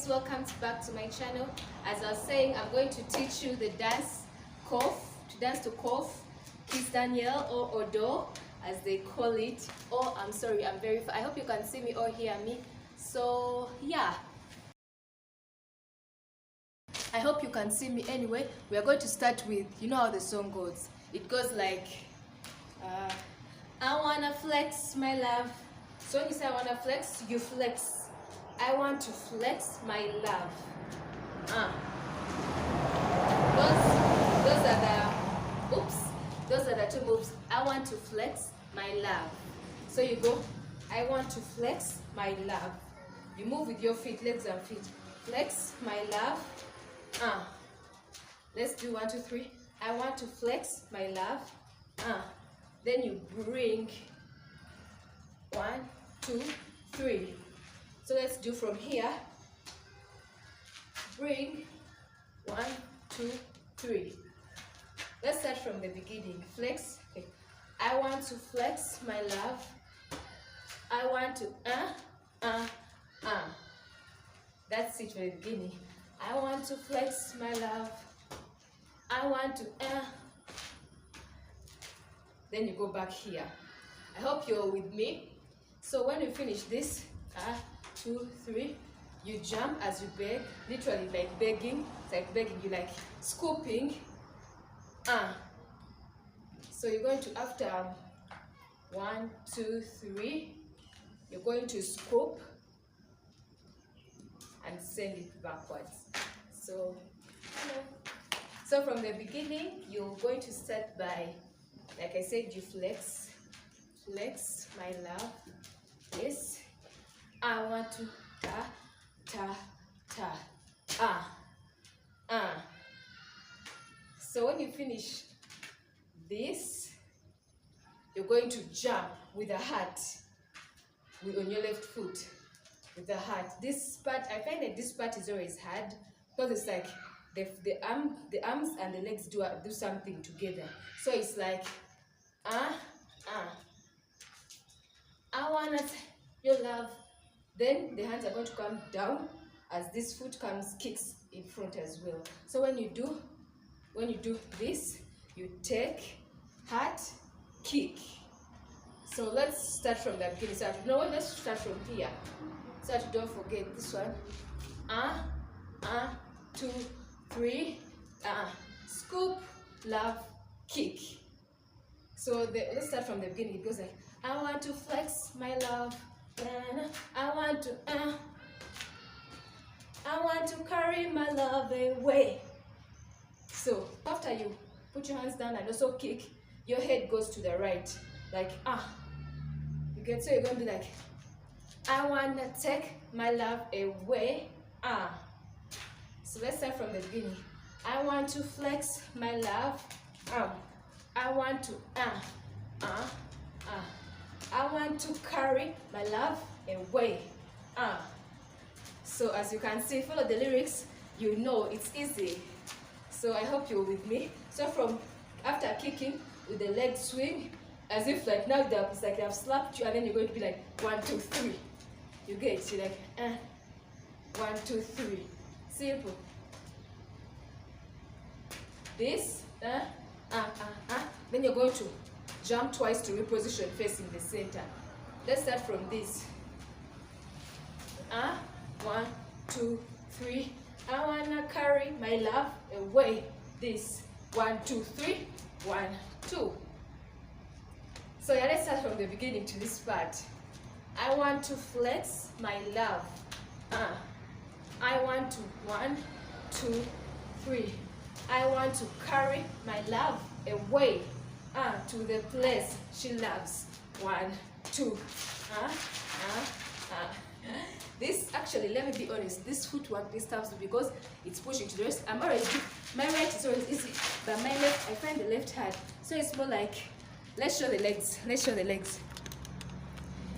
welcome back to my channel. As I was saying, I'm going to teach you the dance cough, to dance to cough, Kizz Daniel or Odo as they call it. Oh, I'm sorry, I hope you can see me or hear me. So yeah, I hope you can see me. Anyway, we are going to start with, you know how the song goes. It goes like I wanna flex my love. So when you say I wanna flex, you flex. I want to flex my love. Those are the two moves. I want to flex my love. So you go, I want to flex my love. You move with your feet, legs and feet. Flex my love. Let's do 1, 2, 3. I want to flex my love. Then you bring 1, 2, 3. So let's do from here. Bring 1, 2, 3. Let's start from the beginning. Flex. Okay. I want to flex my love. I want to That's it for the beginning. I want to flex my love. I want to Then you go back here. I hope you're with me. So when you finish this, 2, 3, you jump as you beg, literally like begging. It's like begging, you like scooping. So you're going to, after 1, 2, 3, you're going to scoop and send it backwards. So from the beginning, you're going to start by, like I said, you flex my love. Yes, I want to So when you finish this, you're going to jump with a heart, on your left foot, with the heart. This part, I find that this part is always hard because it's like the arms and the legs do something together. So it's like I wanna your love. Then the hands are going to come down as this foot kicks in front as well. So when you do this, you take heart, kick. So let's start from the beginning. So let's start from here. So that you don't forget this one. 2, 3, scoop, love, kick. So let's start from the beginning. It goes like, I want to flex my love. I want to carry my love away. So after you put your hands down and also kick, your head goes to the right, like you get. So you're going to be like, I want to take my love away. So let's start from the beginning. I want to flex my love. I want to I want to carry my love away. So as you can see, follow the lyrics, you know it's easy. So I hope you're with me. So from after kicking with the leg swing, as if like now it's like they've slapped you, and then you're going to be like 1, 2, 3. You get it? You're like 1, 2, 3. Simple. This then you're going to jump twice to reposition facing the center. Let's start from this. 1, 2, 3. I wanna carry my love away. This 1, 2, 3. 1, 2. So yeah, let's start from the beginning to this part. I want to flex my love. I want to 1, 2, 3. I want to carry my love away to the place she loves. 1, 2. This actually, let me be honest, this footwork disturbs me because it's pushing to the rest. I'm already, my right is always easy, but my left, I find the left hard. So it's more like, let's show the legs.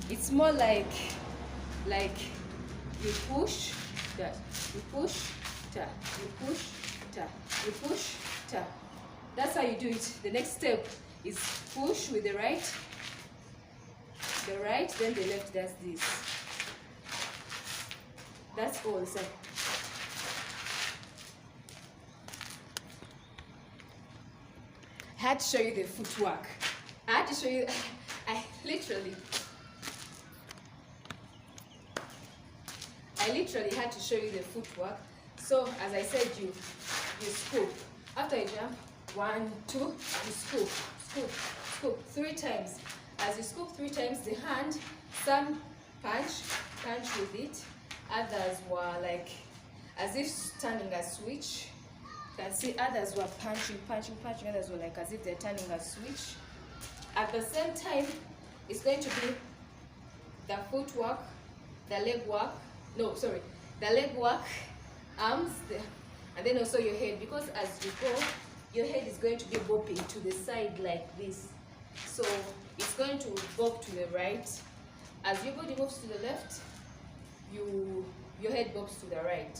It's more like you push, that, you push, ta, you push, ta, you push, ta. That's how you do it. The next step is push with the right, then the left does this. That's all. So I had to show you the footwork. I had to show you, I literally had to show you the footwork. So as I said, you scoop. After you jump, 1, 2, you scoop, scoop, scoop 3 times. As you scoop 3 times, the hand, some punch with it. Others were like as if turning a switch. You can see others were punching. Others were like as if they're turning a switch. At the same time, it's going to be the footwork, the leg work. No, sorry, the leg work, arms, and then also your head. Because as you go, your head is going to be bopping to the side like this. So it's going to bob to the right. As your body moves to the left, your head bobs to the right.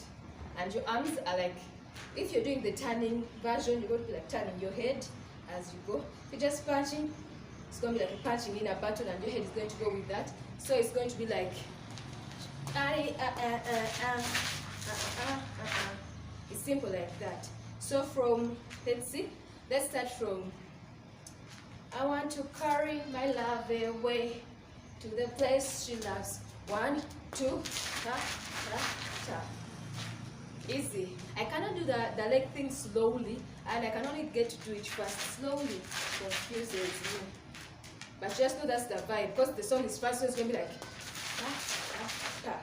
And your arms are like, if you're doing the turning version, you're going to be like turning your head as you go. If you're just punching, it's going to be like punching in a button, and your head is going to go with that. So it's going to be like, it's simple like that. So from, let's start from, I want to carry my love away to the place she loves. 1, 2, ta, ta, ta. Easy. I cannot do the leg thing slowly, and I can only get to do it fast. Slowly confuses you. But just know that's the vibe, because the song is fast, so it's going to be like, ta, ta, ta.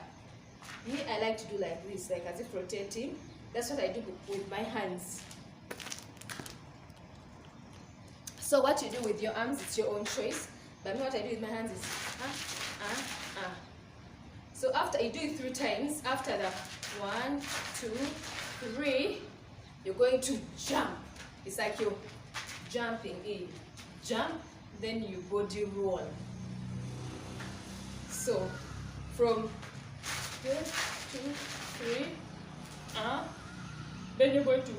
Me, I like to do like this, like as if rotating. That's what I do with my hands. So what you do with your arms, it's your own choice. But me, what I do with my hands is So after you do it 3 times, after the 1, 2, 3, you're going to jump. It's like you're jumping in. Jump, then you body roll. So from 1, 2, 3, then you're going to,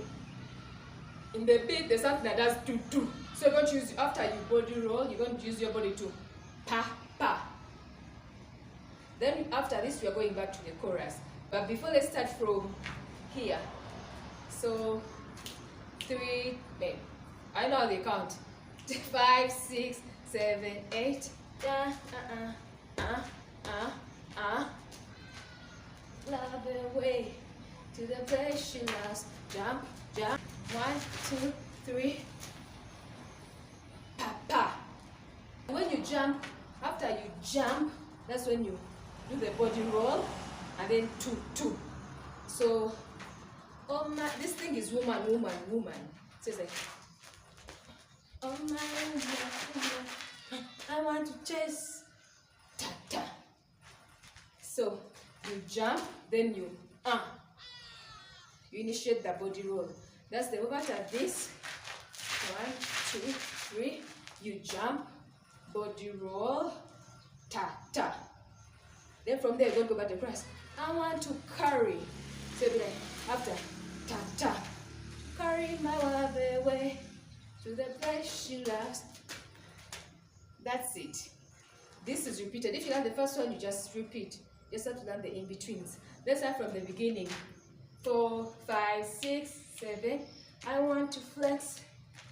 in the beat, there's something that does do. So you're going to use, after you body roll, you're going to use your body to pa. Then after this, we are going back to the chorus. But before, let's start from here. So 3, I know how they count. 5, 6, 7, 8. Love away to the place she loves. Jump, jump. 1, 2, 3. Pa. When you jump, after you jump, that's when you do the body roll, and then 2. So, this thing is woman. So it's like, oh my, I want to chase, ta. So you jump, then you initiate the body roll. That's the movement of this. 1, 2, 3. You jump, body roll, ta. Then from there, you go back to the chorus. I want to carry. So you'll be like, after, ta. Carry my love away to the place she loves. That's it. This is repeated. If you learn the first one, you just repeat. You just have to learn the in-betweens. Let's start from the beginning. 4, 5, 6, 7. I want to flex.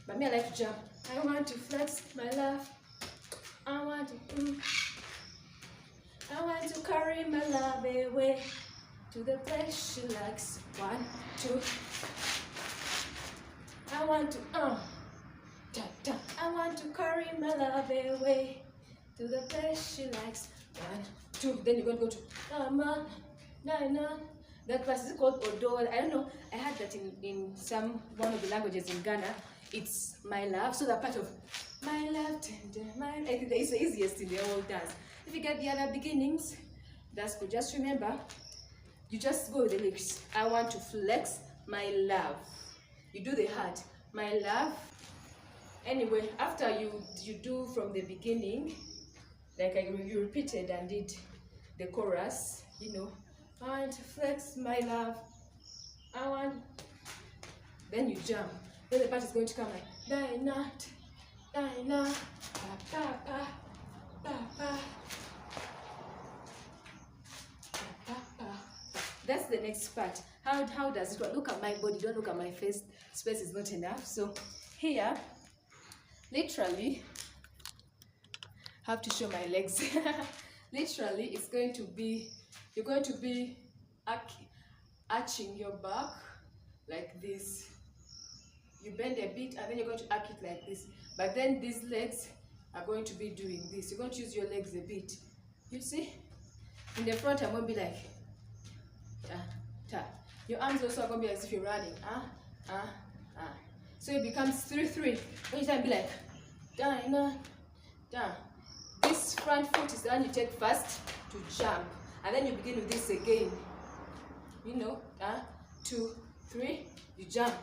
But me, I like to jump. I want to flex my love. I want to carry my love away to the place she likes. 1, 2. I want to ta. I want to carry my love away to the place she likes. 1, 2. Then you're going to go to na. That class is called Odo. I don't know. I had that in one of the languages in Ghana. It's my love. So the part of my love tender, I think that is the easiest in the whole dance. If you get the other beginnings, that's good. Just remember, you just go with the lyrics. I want to flex my love. You do the heart, my love. Anyway, after you do from the beginning, like you repeated and did the chorus, I want to flex my love. Then you jump. Then the part is going to come like die not, pa. That's the next part. How does it work? Look at my body, don't look at my face. Space is not enough. So here, Literally, I have to show my legs. Literally, it's going to be, you're going to be arching your back like this. You bend a bit and then you're going to arch it like this. But then these legs are going to be doing this. You're going to use your legs a bit. You see? In the front, I'm going to be like, ta, ta. Your arms also are going to be as if you're running. So it becomes 3-3. Each time be like, down, down. This front foot is the one you take first to jump. And then you begin with this again. You know, 2, 3, you jump.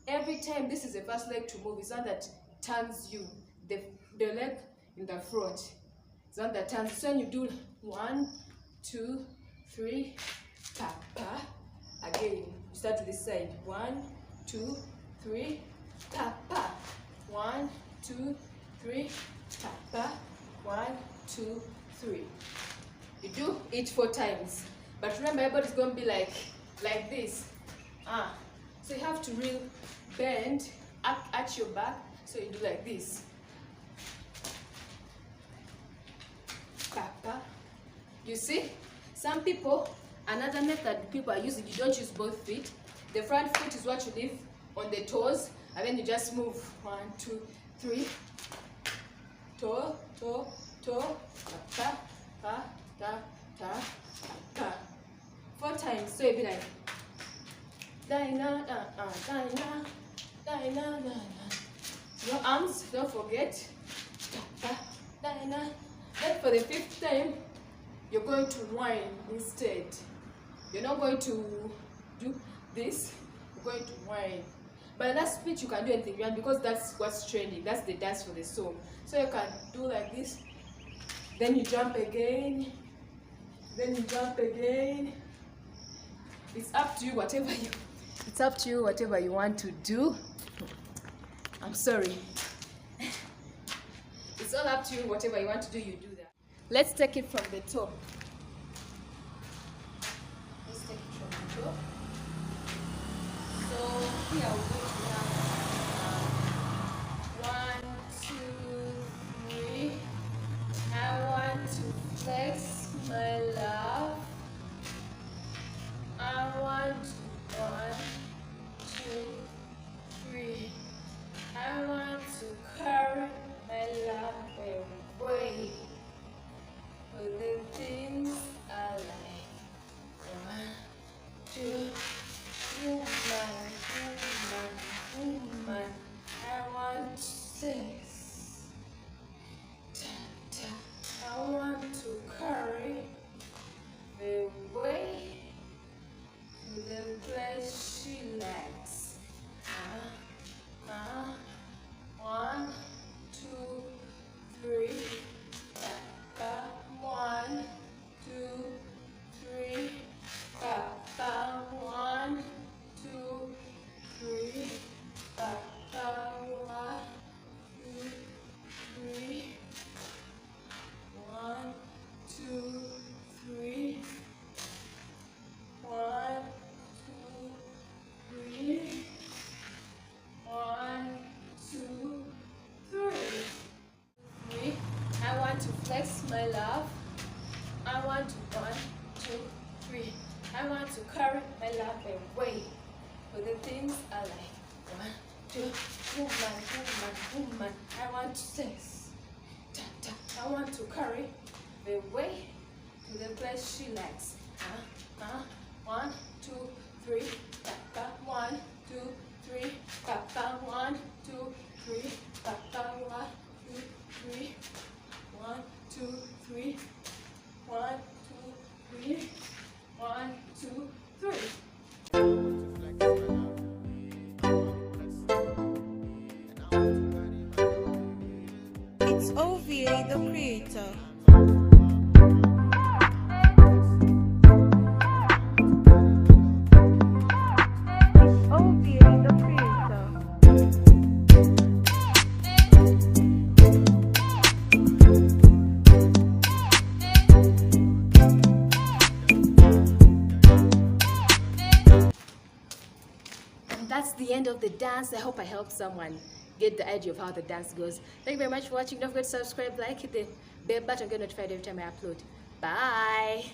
Every time this is the first leg to move, it's one that turns you. The leg in the front. It's one that turns. So when you do 1, 2, 3, pa, pa. Again, you start to this side. 1, 2, 3, pa, pa. 1, 2, 3, pa, pa. 1, 2, 3. You do it 4 times. But remember, everybody's going to be like this. So you have to really bend, arch your back. So you do like this. Pa, pa. You see? Some people, another method people are using, you don't use both feet. The front foot is what you leave on the toes, and then you just move 1, 2, 3. Toe, toe, toe, ta, ta, ta, ta, ta. 4 times. So you'll be like, da-na, da-na, da-na, da-na. Your arms, don't forget. Da-na. Then for the 5th time, you're going to whine instead. You're not going to do this, you're going to whine. But last bit you can do anything you want because that's what's trending. That's the dance for the soul. So you can do like this, then you jump again, then you jump again. It's up to you, whatever you want to do. I'm sorry. It's all up to you, whatever you want to do, you do that. Let's take it from the top. Let's take it from the top. So here we're going to have 1, 2, 3. I want to flex my love. I want 1, 2, 3. I want to carry my love away with the things I like. 1, 2, woman, woman, woman. I want sex. Ta, ta. I want to carry the way to the place she likes. 1, 2, 3. 1, 2, 3. 1, 2, 3. 1, 2, 3. 1, 2, 3. 1, 2, 3. 1, 2, 3. I want to flex my love. I want to 1, 2, 3. I want to carry my love away with the things I like. 1, 2, woman, woman, woman. I want sex. Ta, ta. I want to carry the way to the place she likes. 1, 2, 3. 1, 2, 3. 1, 2, 3. 1, 2, 3. 1, 2, 3. 1, 2, 3. 1, 2, 3. It's OVA the creator. That's the end of the dance. I hope I helped someone. get the idea of how the dance goes. Thank you very much for watching. Don't forget to subscribe, like, hit the bell button, get notified every time I upload. Bye.